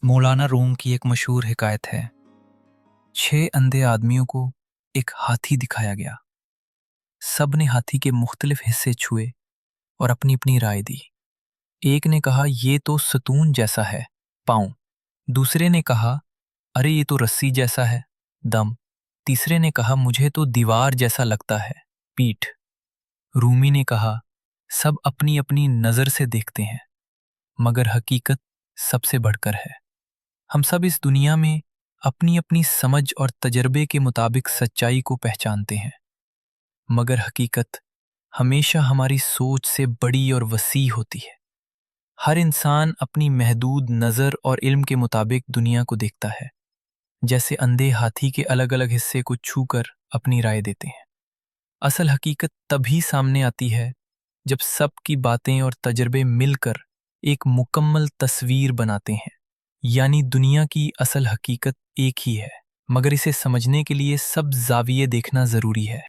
मौलाना room की एक मशहूर हिकायत है। 6 अंधे आदमियों को एक हाथी दिखाया गया। सब ने हाथी के मुख्तलिफ हिस्से छुए और अपनी अपनी राय दी। एक ने कहा ये तो सतून जैसा है, पाँव। दूसरे ने कहा अरे ये तो रस्सी जैसा है, दम। तीसरे ने कहा मुझे तो दीवार जैसा लगता है, पीठ। रूमी ने कहा सब अपनी अपनी नज़र से देखते हैं, मगर हकीकत सबसे बढ़कर है। हम सब इस दुनिया में अपनी अपनी समझ और तजर्बे के मुताबिक सच्चाई को पहचानते हैं, मगर हकीकत हमेशा हमारी सोच से बड़ी और वसी होती है। हर इंसान अपनी महदूद नज़र और इल्म के मुताबिक दुनिया को देखता है, जैसे अंधे हाथी के अलग अलग हिस्से को छूकर अपनी राय देते हैं। असल हकीकत तभी सामने आती है जब सब की बातें और तजर्बे मिलकर एक मुकम्मल तस्वीर बनाते हैं। यानी दुनिया की असल हकीकत एक ही है, मगर इसे समझने के लिए सब ज़ाविये देखना ज़रूरी है।